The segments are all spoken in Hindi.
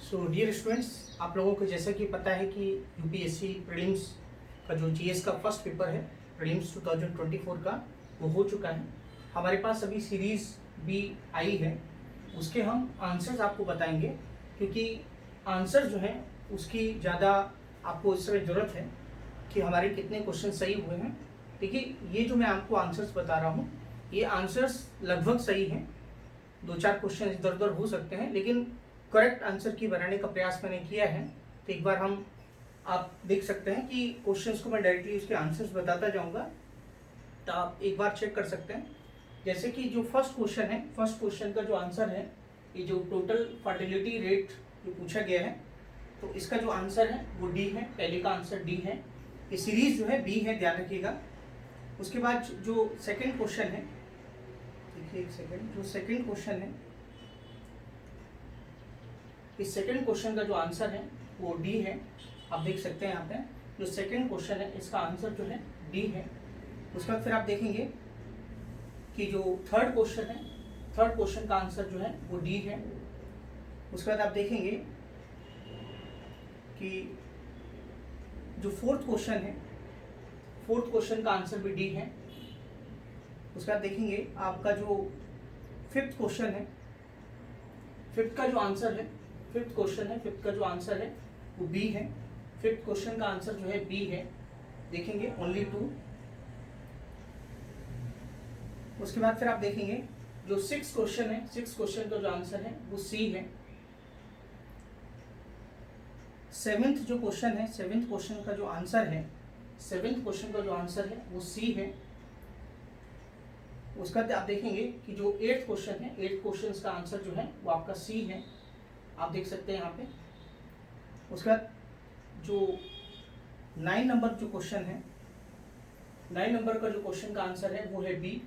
सो डियर स्टूडेंट्स, आप लोगों को जैसा कि पता है कि यूपीएससी प्रीलिम्स का जो जीएस का फर्स्ट पेपर है प्रीलिम्स 2024 का वो हो चुका है। हमारे पास अभी सीरीज़ भी आई है, उसके हम आंसर्स आपको बताएंगे क्योंकि आंसर जो है उसकी ज़्यादा आपको इस समय ज़रूरत है कि हमारे कितने क्वेश्चन सही हुए हैं। देखिए, ये जो मैं आपको आंसर्स बता रहा हूँ ये आंसर्स लगभग सही हैं, दो चार क्वेश्चन इधर उधर हो सकते हैं, लेकिन करेक्ट आंसर की बनाने का प्रयास मैंने किया है। तो एक बार हम आप देख सकते हैं कि क्वेश्चंस को मैं डायरेक्टली उसके आंसर्स बताता जाऊंगा, तो आप एक बार चेक कर सकते हैं। जैसे कि जो फर्स्ट क्वेश्चन है, फर्स्ट क्वेश्चन का जो आंसर है, ये जो टोटल फर्टिलिटी रेट जो पूछा गया है, तो इसका जो आंसर है वो डी है। पहले का आंसर डी है, ये सीरीज जो है बी है, ध्यान रखिएगा। उसके बाद जो सेकेंड क्वेश्चन है, देखिए एक सेकेंड, जो सेकेंड क्वेश्चन है, इस सेकंड क्वेश्चन का जो आंसर है वो डी है। आप देख सकते हैं यहाँ पे जो सेकंड क्वेश्चन है इसका आंसर जो है डी है। उसके बाद फिर आप देखेंगे कि जो थर्ड क्वेश्चन है, थर्ड क्वेश्चन का आंसर जो है वो डी है। उसके बाद आप देखेंगे कि जो फोर्थ क्वेश्चन है, फोर्थ क्वेश्चन का आंसर भी डी है। उसके बाद देखेंगे आपका जो फिफ्थ क्वेश्चन है, फिफ्थ का जो आंसर है, फिफ्थ क्वेश्चन है, फिफ्थ का जो आंसर है वो बी है। फिफ्थ क्वेश्चन का आंसर जो है बी है, देखेंगे ओनली 2। उसके बाद फिर आप देखेंगे जो सिक्स क्वेश्चन है, सिक्स क्वेश्चन का जो आंसर है वो सी है। सेवेंथ जो क्वेश्चन है, सेवेंथ क्वेश्चन का जो आंसर है, सेवेंथ क्वेश्चन का जो आंसर है वो सी है। उसके बाद आप देखेंगे कि जो एट्थ क्वेश्चन है, एट्थ क्वेश्चन का आंसर जो है वो आपका सी है, आप देख सकते हैं यहाँ पे। उसके बाद जो 9 नंबर जो क्वेश्चन है, 9 नंबर का जो क्वेश्चन का आंसर है वो है बी,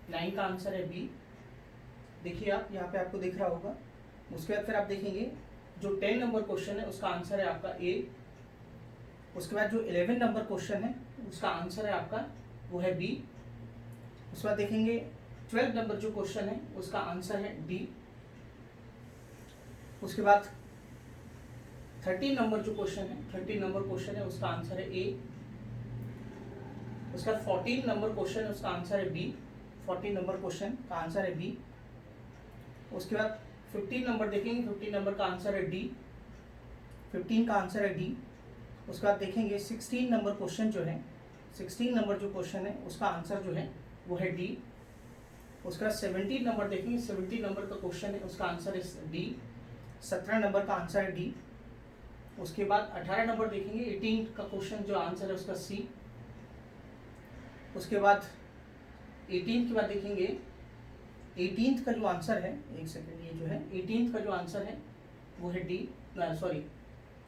9 का आंसर है बी, देखिए आप यहाँ पे आपको दिख रहा होगा। उसके बाद फिर आप देखेंगे जो 10 नंबर क्वेश्चन है उसका आंसर है आपका ए। उसके बाद जो 11 नंबर क्वेश्चन है उसका आंसर है आपका वो है बी। उसके बाद देखेंगे 12 नंबर जो क्वेश्चन है उसका आंसर है डी। उसके बाद 13 नंबर जो क्वेश्चन है, 13 नंबर क्वेश्चन है उसका आंसर है ए। उसका 14 नंबर क्वेश्चन है उसका आंसर है बी, 14 नंबर क्वेश्चन का आंसर है बी। उसके बाद 15 नंबर देखेंगे, 15 नंबर का आंसर है डी, 15 का आंसर है डी। उसके बाद देखेंगे 16 नंबर क्वेश्चन जो है, 16 नंबर जो क्वेश्चन है उसका आंसर जो है वो है डी। उसके बाद 17 नंबर देखेंगे, 17 नंबर का क्वेश्चन है उसका आंसर है डी, 17 नंबर का आंसर है डी। उसके बाद 18 नंबर देखेंगे, 18 का क्वेश्चन जो आंसर है उसका सी। उसके बाद 18 के बाद देखेंगे 18th का जो आंसर है, एक सेकंड, ये जो है 18th का जो आंसर है वो है डी, सॉरी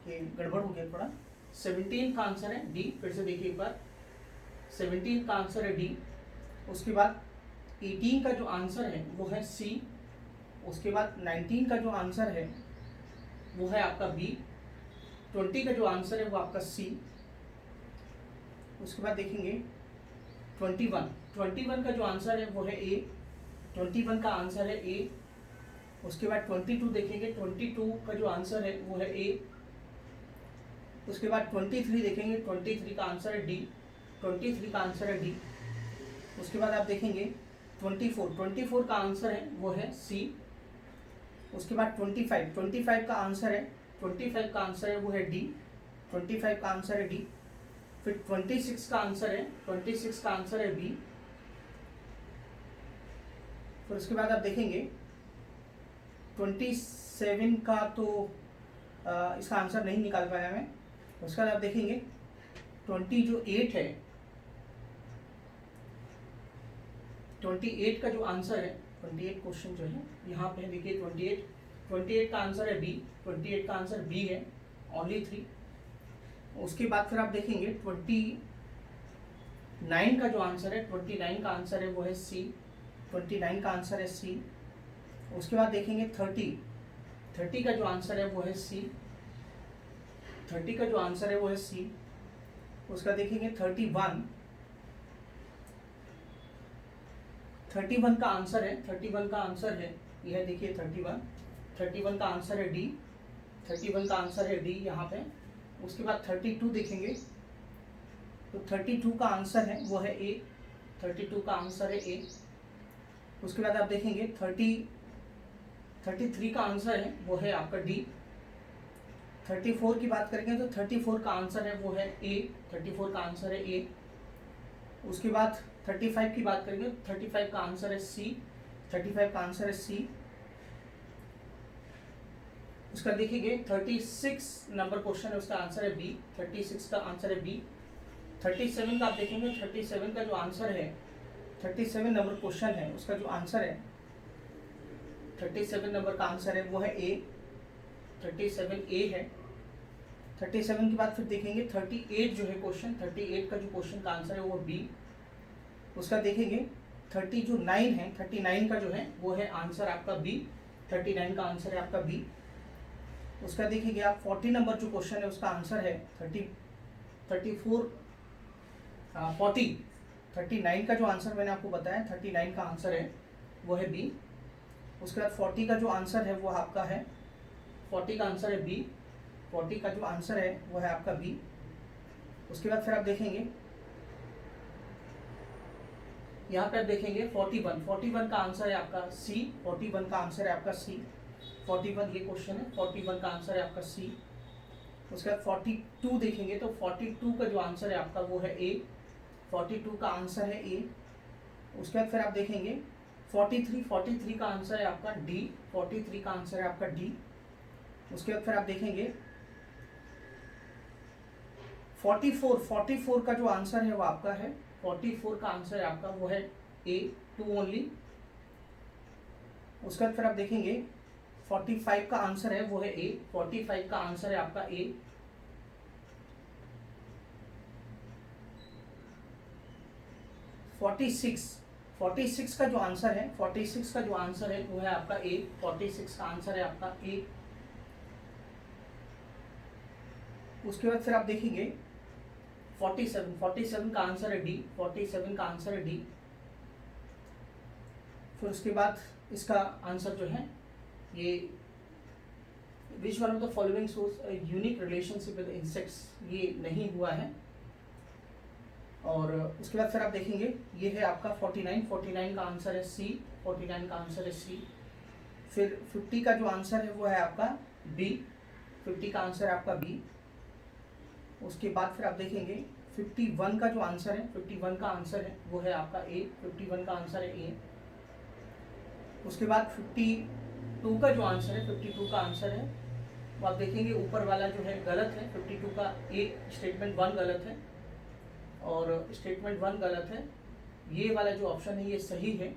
ये गड़बड़ हो गया थोड़ा। 17 का आंसर है डी, फिर से देखिए एक बार, 17 का आंसर है डी। उसके बाद 18 का जो आंसर है वो है सी। उसके बाद 19 का जो आंसर है वो है आपका बी, 20 का जो आंसर है वो आपका सी। उसके बाद देखेंगे 21 का जो आंसर है वो है ए, 21 का आंसर है ए। उसके बाद 22 देखेंगे, 22 का जो आंसर है वो है ए। उसके बाद 23 देखेंगे, 23 का आंसर है डी, 23 का आंसर है डी। उसके बाद आप देखेंगे 24 का आंसर है वो है सी। उसके बाद 25 का आंसर है, 25 का आंसर है वो है डी, 25 का आंसर है डी। फिर 26 का आंसर है, 26 का आंसर है बी। फिर उसके बाद आप देखेंगे 27 का तो इसका आंसर नहीं निकाल पाया मैं। उसके बाद आप देखेंगे 28 है, 28 का जो आंसर है, 28 क्वेश्चन जो है यहाँ पे देखिए 28 का आंसर है बी, 28 का आंसर बी है, ओनली 3। उसके बाद फिर आप देखेंगे 29 का जो आंसर है, 29 का आंसर है वो है सी, 29 का आंसर है सी। उसके बाद देखेंगे 30 का जो आंसर है वो है सी, 30 का जो आंसर है वो है सी। उसका देखेंगे 31 का आंसर है, 31 का आंसर है यह देखिए 31 का आंसर है डी। 31 का आंसर है डी यहाँ पे। उसके बाद 32 देखेंगे तो 32 का आंसर है वो है ए, 32 का आंसर है ए। उसके बाद आप देखेंगे 33 का आंसर है वो है आपका डी। 34 की बात करेंगे तो 34 का आंसर है वो है ए, 34 का आंसर है ए। उसके बाद 35 की बात करेंगे तो 35 का आंसर है सी, 35 का आंसर है सी। उसका देखिए 36 नंबर क्वेश्चन है, उसका आंसर है बी, 36 का आंसर है बी। 37 का आप देखेंगे 37 का जो आंसर है, 37 नंबर क्वेश्चन है उसका जो आंसर है 37 नंबर का आंसर है वो है ए, 37 ए है। 37 के बाद फिर देखेंगे 38 जो है क्वेश्चन, 38 का जो क्वेश्चन का आंसर है वो बी। उसका देखेंगे 39 है, 39 का जो है वो है आंसर आपका बी, 39 का आंसर है आपका बी। उसका देखिए आप 40 नंबर जो क्वेश्चन है उसका आंसर है 39 का जो आंसर मैंने आपको बताया 39 का आंसर है वो है बी। उसके बाद 40 का जो आंसर है वो आपका है 40 का आंसर है बी, 40 का जो आंसर है वो है आपका बी। उसके बाद फिर आप देखेंगे यहाँ पे आप देखेंगे 41 का आंसर है आपका सी, 41 का आंसर है आपका सी, 41 ये क्वेश्चन है, 41 का आंसर है आपका सी। उसके बाद 42 देखेंगे तो 42 का जो आंसर है आपका वो है ए, 42 का आंसर है ए। उसके बाद फिर आप देखेंगे 43 का आंसर है आपका डी, 43 का आंसर है आपका डी। उसके बाद फिर आप देखेंगे 44 का जो आंसर है वो आपका है 44 का आंसर है आपका वो है ए, 2 ओनली। उसके बाद फिर आप देखेंगे 45 का आंसर है वो है ए, 45 का आंसर है आपका ए। 46 का जो आंसर है 46 का जो आंसर है वो है आपका ए, 46 का आंसर है आपका ए। उसके बाद फिर आप देखेंगे 47 का आंसर है डी, 47 का आंसर है डी। फिर उसके बाद इसका आंसर जो है ये which one of the following source unique relationship with insects, ये नहीं हुआ है। और उसके बाद फिर आप देखेंगे ये है आपका 49 का आंसर है सी, 49 का आंसर है सी। फिर 50 का जो आंसर है वो है आपका बी, 50 का आंसर है आपका बी। उसके बाद फिर आप देखेंगे 51 का जो आंसर है 51 का आंसर है वो है आपका ए, 51 का आंसर है ए। उसके बाद 52 का जो आंसर है 52 का आंसर है वो आप देखेंगे ऊपर वाला जो है गलत है, 52 का ए स्टेटमेंट 1 गलत है और स्टेटमेंट 1 गलत है। ये वाला जो ऑप्शन है ये सही है,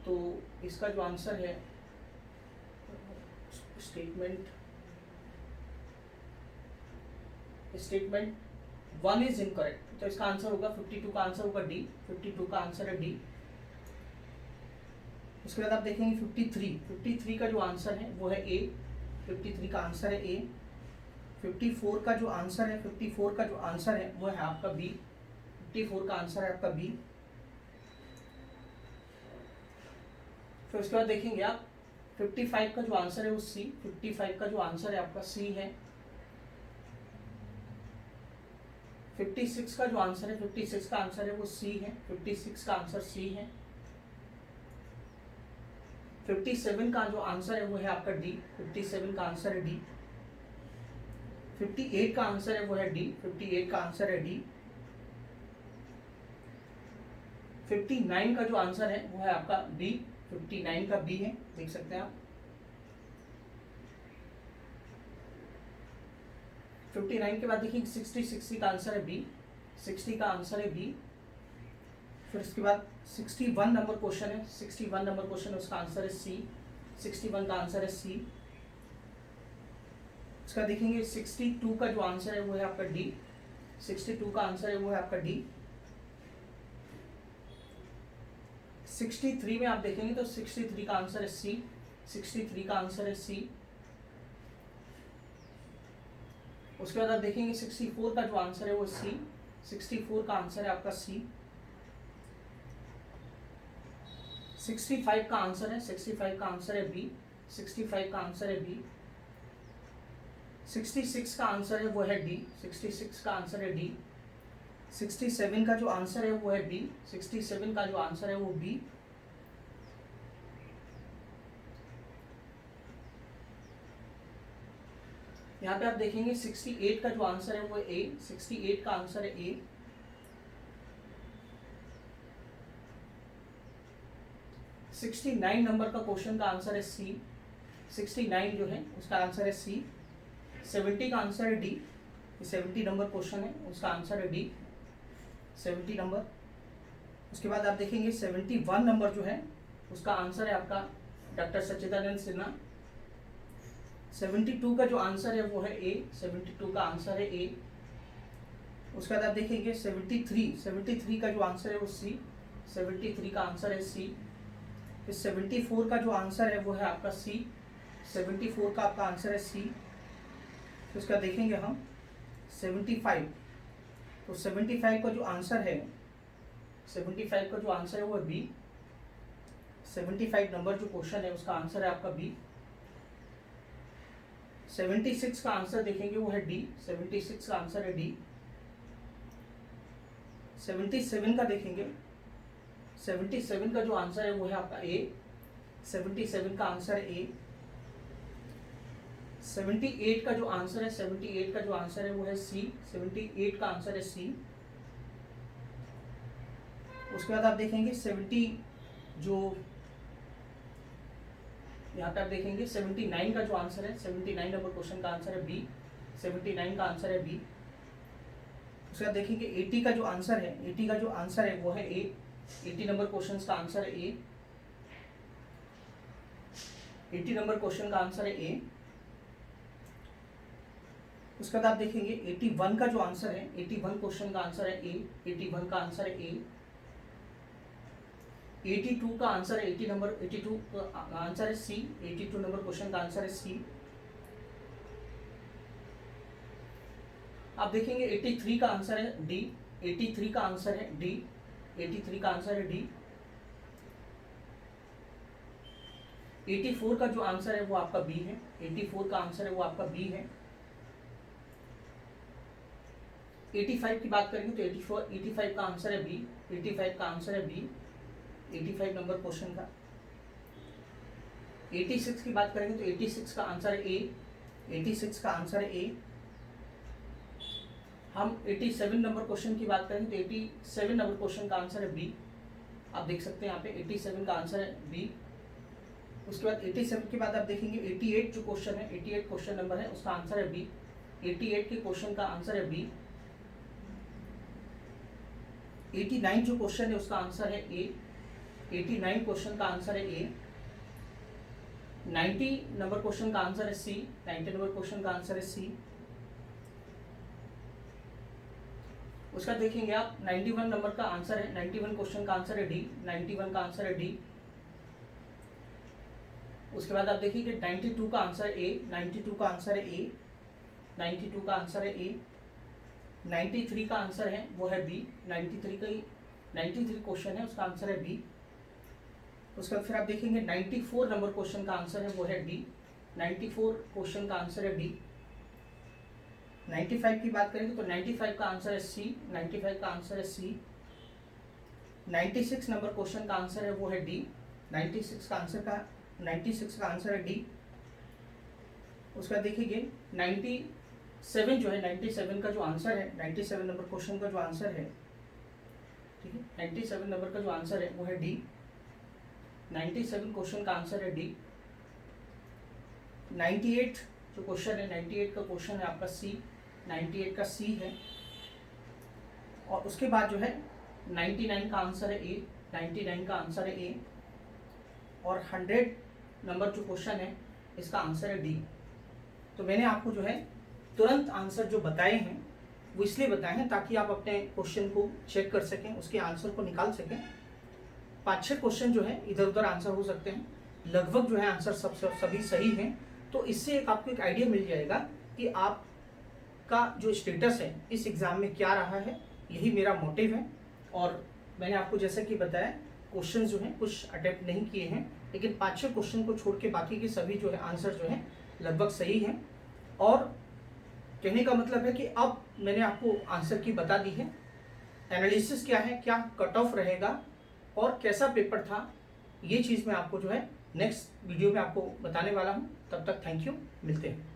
तो इसका जो आंसर है स्टेटमेंट 1 इज इनकरेक्ट, तो इसका आंसर होगा 52 का आंसर होगा डी, 52 का आंसर है डी। उसके बाद आप देखेंगे 53 का जो आंसर है वो है ए, 53 का आंसर है ए। 54 का जो आंसर है 54 का जो आंसर है वो है आपका बी, 54 का आंसर है आपका बी। फिर उसके बाद देखेंगे आप 55 का जो आंसर है वो सी, 55 का जो आंसर है आपका सी है। 56 का जो आंसर है 56 का आंसर है वो सी है, 56 का आंसर सी है। 57 का जो आंसर है वो है आपका डी, 57 का आंसर है डी। 58 का आंसर है वो है डी, 58 का आंसर है डी। 59 का जो आंसर है वो है आपका बी, 59 का बी है, देख सकते हैं आप। 59 के बाद देखिए 60 का आंसर है बी, 60 का आंसर है बी। फिर उसके बाद 61 नंबर क्वेश्चन है, 61 नंबर क्वेश्चन उसका आंसर है सी, 61 का आंसर है सी। इसका देखेंगे 62 का जो आंसर है वो है आपका डी, 62 का आंसर है वो है आपका डी। 63 में आप देखेंगे तो 63 का आंसर है सी, 63 का आंसर है सी। उसके बाद आप देखेंगे 64 का जो आंसर है वो सी, 64 का आंसर है आपका सी। 65 का आंसर है, 65 का आंसर है बी, 65 का आंसर है बी। 66 का आंसर है वो है डी, 66 का आंसर है डी। 67 का जो आंसर है वो है बी, 67 का जो आंसर है वो बी। यहाँ पे आप देखेंगे 68 का जो आंसर है वो है ए, 68 का आंसर है ए। 69 नंबर का क्वेश्चन का आंसर है सी, 69 जो है उसका आंसर है सी। 70 का आंसर है डी, 70 नंबर क्वेश्चन है उसका आंसर है डी, 70 नंबर। उसके बाद आप देखेंगे 71 नंबर जो है उसका आंसर है आपका डॉक्टर सच्चिदानंद सिन्हा। 72 का जो आंसर है वो है ए, 72 का आंसर है ए। उसके बाद आप देखेंगे 73 का जो आंसर है वो सी, 73 का आंसर है सी। फिर 74 का जो आंसर है वो है आपका सी, 74 का आपका आंसर है सी। फिर उसका देखेंगे हम 75, तो 75 का जो आंसर है, 75 का जो आंसर है वो है बी, 75 नंबर जो क्वेश्चन है उसका आंसर है आपका बी। 76 का आंसर देखेंगे वो है डी, 76 का आंसर है डी। 77 का देखेंगे, 77 का जो आंसर है वो है आपका ए, 77 का आंसर है ए। 78 का जो आंसर है, 78 का जो आंसर है वो है सी, 78 का आंसर है सी। उसके बाद आप देखेंगे 70 जो यहाँ पे आप देखेंगे 79 का जो आंसर है, 79 नंबर क्वेश्चन का आंसर है बी, 79 का आंसर है बी। उसके बाद देखेंगे 80 का जो आंसर है, 80 का जो आंसर है वो है ए, 80 नंबर क्वेश्चन का आंसर है ए, 80 नंबर क्वेश्चन का आंसर है ए। उसके बाद आप देखेंगे 81 का जो आंसर है, 81 क्वेश्चन का आंसर है ए, 81 का आंसर है ए। 82 का आंसर है, 80 नंबर 82 का आंसर है सी, 82 नंबर क्वेश्चन का आंसर है सी। आप देखेंगे 83 का आंसर है डी, 83 का आंसर है डी, 83 का आंसर है डी। 84 का जो आंसर है वो आपका बी है, 84 का आंसर है वो आपका बी है। 85 की बात करेंगे तो 85 का आंसर है बी, 85 का आंसर है बी, 85 नंबर क्वेश्चन का। 86 की बात करेंगे तो 86 का आंसर है ए, 86 का आंसर है ए। हम 87 नंबर क्वेश्चन की बात करेंगे तो 87 नंबर क्वेश्चन का आंसर है बी, आप देख सकते हैं यहाँ पे 87 का आंसर है बी। उसके बाद 87 के बाद आप देखेंगे 88 जो क्वेश्चन है, 88 क्वेश्चन नंबर है उसका आंसर है बी, 88 के क्वेश्चन का आंसर है बी। 89 जो क्वेश्चन है उसका आंसर है ए, 89 क्वेश्चन का आंसर है ए। 90 नंबर क्वेश्चन का आंसर है सी, 90 नंबर क्वेश्चन का आंसर है सी। उसका देखेंगे आप 91 नंबर का आंसर है, 91 क्वेश्चन का आंसर है डी, 91 का आंसर है डी। उसके बाद आप देखिए 92 का आंसर है ए, 92 का आंसर है ए, 92 का आंसर है ए। 93 का आंसर है वो है बी, 93 क्वेश्चन है उसका आंसर है बी। उसके बाद फिर आप देखेंगे 94 नंबर क्वेश्चन का आंसर है वो है डी, 94 क्वेश्चन का आंसर है डी। 95 की बात करेंगे तो 95 का आंसर है सी, 95 का आंसर है सी। 96 नंबर क्वेश्चन का आंसर है वो है डी, 96 का आंसर है डी। उसके बाद देखिए 97 जो है, 97 का जो आंसर है, 97 नंबर क्वेश्चन का जो आंसर है, ठीक है, 97 नंबर का जो आंसर है वो है डी, 97 क्वेश्चन का आंसर है डी। 98 जो क्वेश्चन है, 98 का क्वेश्चन है आपका सी, 98 का सी है। और उसके बाद जो है 99 का आंसर है ए, 99 का आंसर है ए। और 100 नंबर जो क्वेश्चन है इसका आंसर है डी। तो मैंने आपको जो है तुरंत आंसर जो बताए हैं वो इसलिए बताए हैं ताकि आप अपने क्वेश्चन को चेक कर सकें, उसके आंसर को निकाल सकें। 5-6 क्वेश्चन जो है इधर उधर आंसर हो सकते हैं, लगभग जो है आंसर सभी सही हैं। तो इससे आपको एक आइडिया मिल जाएगा कि आपका जो स्टेटस है इस एग्ज़ाम में क्या रहा है। यही मेरा मोटिव है। और मैंने आपको जैसा कि बताया क्वेश्चन जो हैं कुछ अटेम्प्ट नहीं किए हैं, लेकिन 5-6 क्वेश्चन को छोड़ के बाकी के सभी जो है आंसर जो है लगभग सही हैं। और कहने का मतलब है कि अब मैंने आपको आंसर की बता दी है, एनालिसिस क्या है, क्या कट ऑफ रहेगा और कैसा पेपर था, ये चीज़ मैं आपको जो है नेक्स्ट वीडियो में आपको बताने वाला हूँ। तब तक थैंक यू, मिलते हैं।